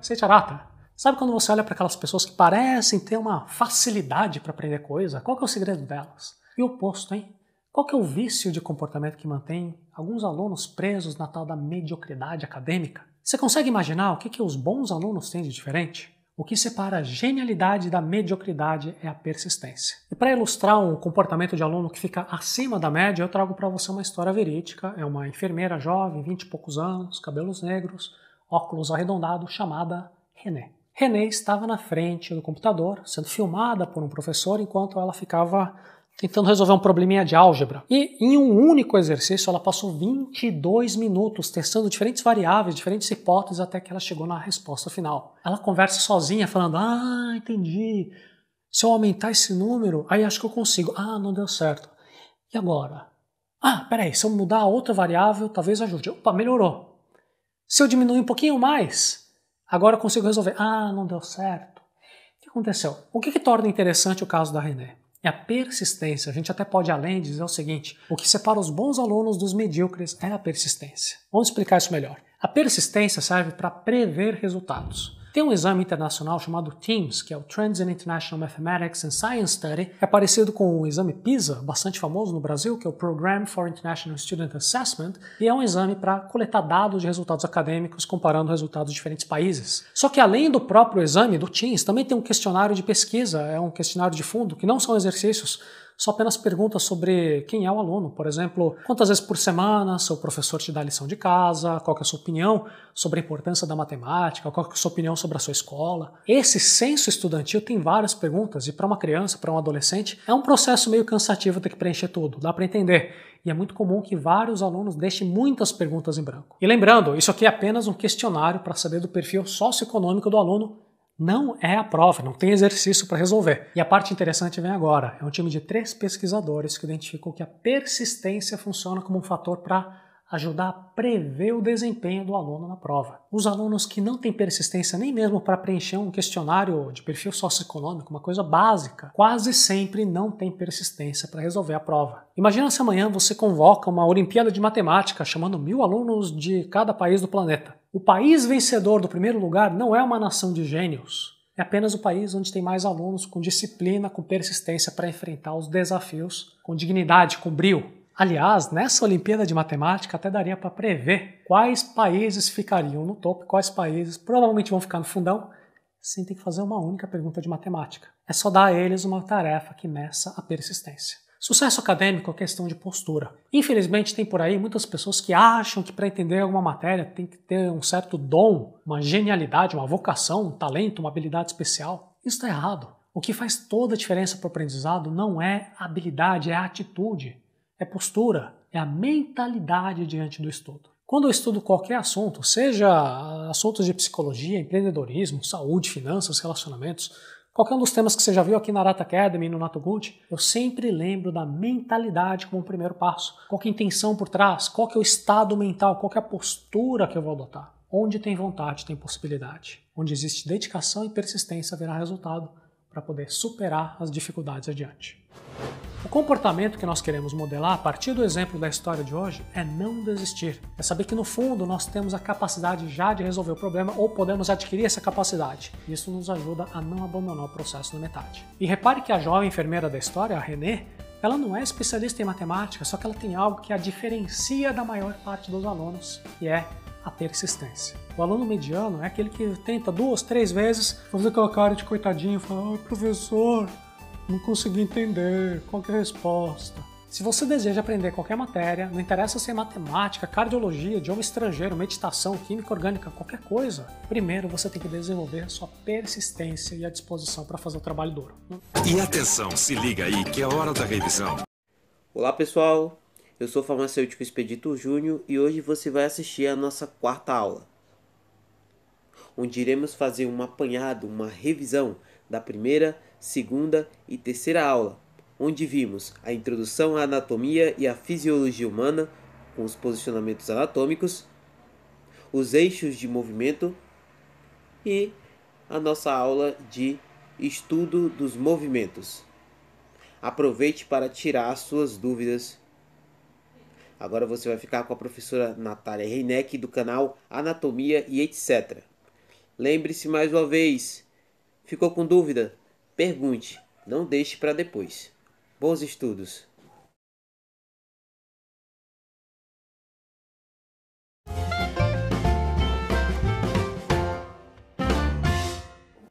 Seicharata. Sabe quando você olha para aquelas pessoas que parecem ter uma facilidade para aprender coisa? Qual que é o segredo delas? E o oposto, hein? Qual que é o vício de comportamento que mantém alguns alunos presos na tal da mediocridade acadêmica? Você consegue imaginar o que os bons alunos têm de diferente? O que separa a genialidade da mediocridade é a persistência. E para ilustrar um comportamento de aluno que fica acima da média, eu trago para você uma história verídica. É uma enfermeira jovem, 20 e poucos anos, cabelos negros, óculos arredondados, chamada René. René estava na frente do computador, sendo filmada por um professor enquanto ela ficava tentando resolver um probleminha de álgebra. E em um único exercício ela passou 22 minutos testando diferentes variáveis, diferentes hipóteses até que ela chegou na resposta final. Ela conversa sozinha falando, entendi, se eu aumentar esse número, aí acho que eu consigo. Não deu certo. E agora? Peraí, se eu mudar a outra variável, talvez ajude. Opa, melhorou. Se eu diminuir um pouquinho mais, agora eu consigo resolver. Não deu certo. O que aconteceu? O que torna interessante o caso da René? É a persistência. A gente até pode ir além e dizer o seguinte, o que separa os bons alunos dos medíocres é a persistência. Vamos explicar isso melhor. A persistência serve para prever resultados. Tem um exame internacional chamado TIMSS, que é o Trends in International Mathematics and Science Study, que é parecido com o exame PISA, bastante famoso no Brasil, que é o Program for International Student Assessment, e é um exame para coletar dados de resultados acadêmicos comparando resultados de diferentes países. Só que além do próprio exame, do TIMSS, também tem um questionário de pesquisa, é um questionário de fundo, que não são exercícios, são apenas perguntas sobre quem é o aluno. Por exemplo, quantas vezes por semana seu professor te dá lição de casa, qual que é a sua opinião sobre a importância da matemática, qual que é a sua opinião sobre a sua escola. Esse censo estudantil tem várias perguntas e para uma criança, para um adolescente, é um processo meio cansativo ter que preencher tudo, dá para entender. E é muito comum que vários alunos deixem muitas perguntas em branco. E lembrando, isso aqui é apenas um questionário para saber do perfil socioeconômico do aluno. Não é a prova, não tem exercício para resolver. E a parte interessante vem agora. É um time de 3 pesquisadores que identificou que a persistência funciona como um fator para ajudar a prever o desempenho do aluno na prova. Os alunos que não têm persistência nem mesmo para preencher um questionário de perfil socioeconômico, uma coisa básica, quase sempre não têm persistência para resolver a prova. Imagina se amanhã você convoca uma Olimpíada de Matemática chamando 1000 alunos de cada país do planeta. O país vencedor do primeiro lugar não é uma nação de gênios. É apenas o país onde tem mais alunos com disciplina, com persistência para enfrentar os desafios, com dignidade, com brio. Aliás, nessa Olimpíada de Matemática até daria para prever quais países ficariam no topo, quais países provavelmente vão ficar no fundão, sem ter que fazer uma única pergunta de matemática. É só dar a eles uma tarefa que meça a persistência. Sucesso acadêmico é questão de postura. Infelizmente tem por aí muitas pessoas que acham que para entender alguma matéria tem que ter um certo dom, uma genialidade, uma vocação, um talento, uma habilidade especial. Isso está errado. O que faz toda a diferença para o aprendizado não é a habilidade, é a atitude. É postura, é a mentalidade diante do estudo. Quando eu estudo qualquer assunto, seja assuntos de psicologia, empreendedorismo, saúde, finanças, relacionamentos, qualquer um dos temas que você já viu aqui na Arata Academy e no Nato Good, eu sempre lembro da mentalidade como o primeiro passo. Qual que é a intenção por trás? Qual que é o estado mental? Qual que é a postura que eu vou adotar? Onde tem vontade, tem possibilidade. Onde existe dedicação e persistência, haverá resultado para poder superar as dificuldades adiante. O comportamento que nós queremos modelar a partir do exemplo da história de hoje é não desistir. É saber que no fundo nós temos a capacidade já de resolver o problema ou podemos adquirir essa capacidade. Isso nos ajuda a não abandonar o processo na metade. E repare que a jovem enfermeira da história, a René, ela não é especialista em matemática, só que ela tem algo que a diferencia da maior parte dos alunos, que é a persistência. O aluno mediano é aquele que tenta 2, 3 vezes, fazer aquela cara de coitadinho, falar, professor, não consegui entender, qual que é a resposta? Se você deseja aprender qualquer matéria, não interessa se é matemática, cardiologia, idioma estrangeiro, meditação, química orgânica, qualquer coisa, primeiro você tem que desenvolver a sua persistência e a disposição para fazer o trabalho duro. E atenção, se liga aí que é a hora da revisão. Olá pessoal, eu sou o farmacêutico Expedito Júnior e hoje você vai assistir a nossa 4ª aula, onde iremos fazer um apanhado, uma revisão da primeira, segunda e terceira aula, onde vimos a introdução à anatomia e à fisiologia humana, com os posicionamentos anatômicos, os eixos de movimento e a nossa aula de estudo dos movimentos. Aproveite para tirar as suas dúvidas. Agora você vai ficar com a professora Natália Reineck do canal Anatomia e etc. Lembre-se mais uma vez. Ficou com dúvida? Pergunte, não deixe para depois. Bons estudos!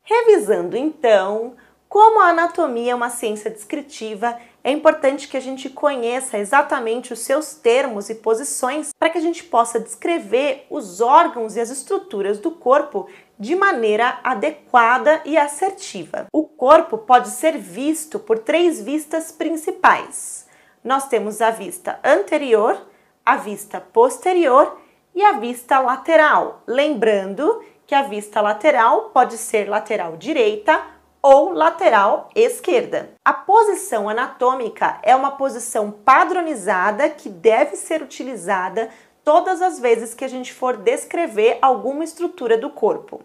Revisando então, como a anatomia é uma ciência descritiva, é importante que a gente conheça exatamente os seus termos e posições para que a gente possa descrever os órgãos e as estruturas do corpo de maneira adequada e assertiva. O corpo pode ser visto por 3 vistas principais. Nós temos a vista anterior, a vista posterior e a vista lateral. Lembrando que a vista lateral pode ser lateral direita ou lateral esquerda. A posição anatômica é uma posição padronizada que deve ser utilizada todas as vezes que a gente for descrever alguma estrutura do corpo.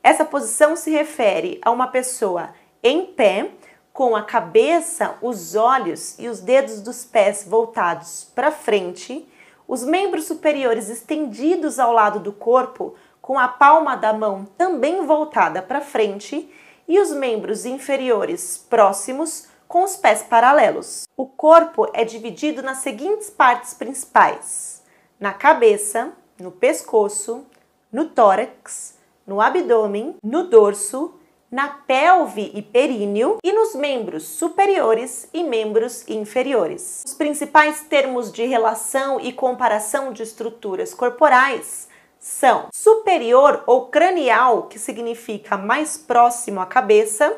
Essa posição se refere a uma pessoa em pé, com a cabeça, os olhos e os dedos dos pés voltados para frente, os membros superiores estendidos ao lado do corpo, com a palma da mão também voltada para frente, e os membros inferiores próximos com os pés paralelos. O corpo é dividido nas seguintes partes principais: na cabeça, no pescoço, no tórax, no abdômen, no dorso, na pelve e períneo e nos membros superiores e membros inferiores. Os principais termos de relação e comparação de estruturas corporais são superior ou cranial, que significa mais próximo à cabeça,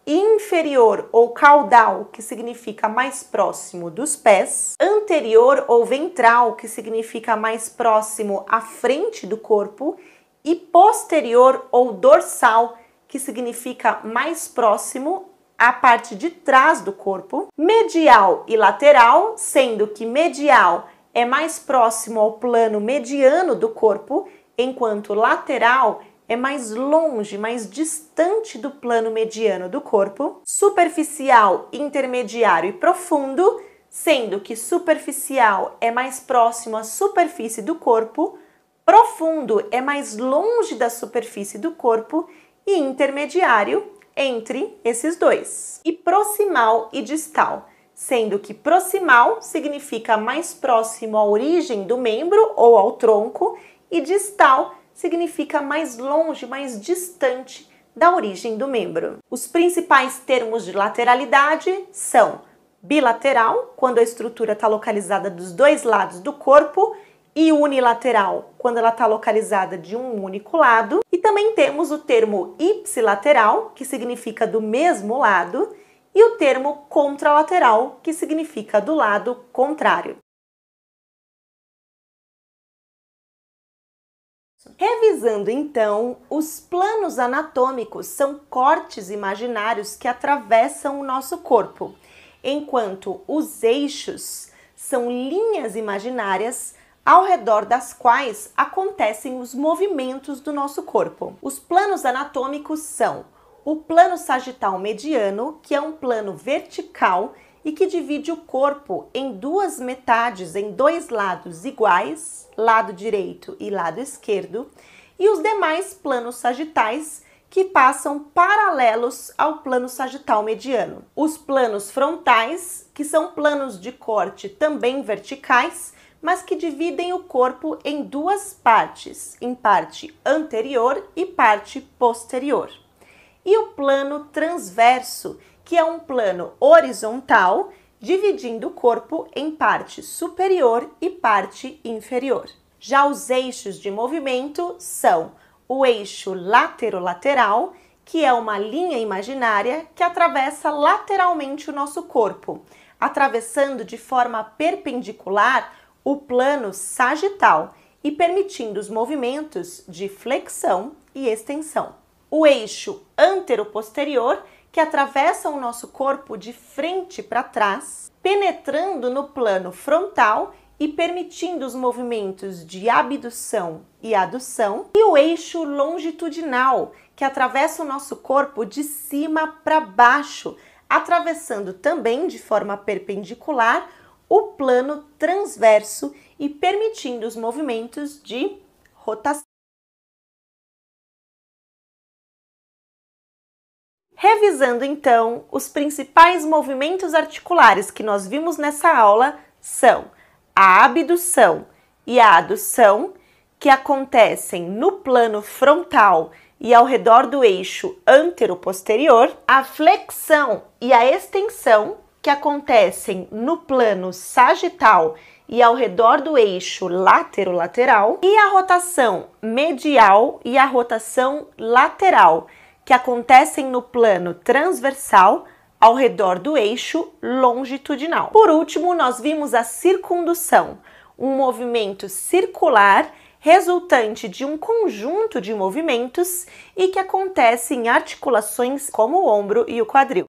e inferior ou caudal, que significa mais próximo dos pés, anterior ou ventral, que significa mais próximo à frente do corpo, e posterior ou dorsal, que significa mais próximo à parte de trás do corpo, medial e lateral, sendo que medial é mais próximo ao plano mediano do corpo, enquanto lateral é mais longe, mais distante do plano mediano do corpo. Superficial, intermediário e profundo, sendo que superficial é mais próximo à superfície do corpo, profundo é mais longe da superfície do corpo e intermediário entre esses dois. E proximal e distal, sendo que proximal significa mais próximo à origem do membro ou ao tronco e distal significa mais longe, mais distante da origem do membro. Os principais termos de lateralidade são bilateral, quando a estrutura está localizada dos 2 lados do corpo, e unilateral, quando ela está localizada de um único lado. E também temos o termo ipsilateral, que significa do mesmo lado, e o termo contralateral, que significa do lado contrário. Revisando então, os planos anatômicos são cortes imaginários que atravessam o nosso corpo, enquanto os eixos são linhas imaginárias ao redor das quais acontecem os movimentos do nosso corpo. Os planos anatômicos são o plano sagital mediano, que é um plano vertical e que divide o corpo em 2 metades, em 2 lados iguais, lado direito e lado esquerdo, e os demais planos sagitais que passam paralelos ao plano sagital mediano. Os planos frontais, que são planos de corte também verticais, mas que dividem o corpo em 2 partes, em parte anterior e parte posterior. E o plano transverso, que é um plano horizontal, dividindo o corpo em parte superior e parte inferior. Já os eixos de movimento são o eixo laterolateral, que é uma linha imaginária que atravessa lateralmente o nosso corpo, atravessando de forma perpendicular o plano sagital e permitindo os movimentos de flexão e extensão. O eixo anteroposterior, que atravessa o nosso corpo de frente para trás, penetrando no plano frontal e permitindo os movimentos de abdução e adução. E o eixo longitudinal, que atravessa o nosso corpo de cima para baixo, atravessando também de forma perpendicular o plano transverso e permitindo os movimentos de rotação. Revisando então, os principais movimentos articulares que nós vimos nessa aula são a abdução e a adução, que acontecem no plano frontal e ao redor do eixo antero-posterior, a flexão e a extensão, que acontecem no plano sagital e ao redor do eixo látero-lateral, e a rotação medial e a rotação lateral, que acontecem no plano transversal ao redor do eixo longitudinal. Por último, nós vimos a circundução, um movimento circular resultante de um conjunto de movimentos e que acontece em articulações como o ombro e o quadril.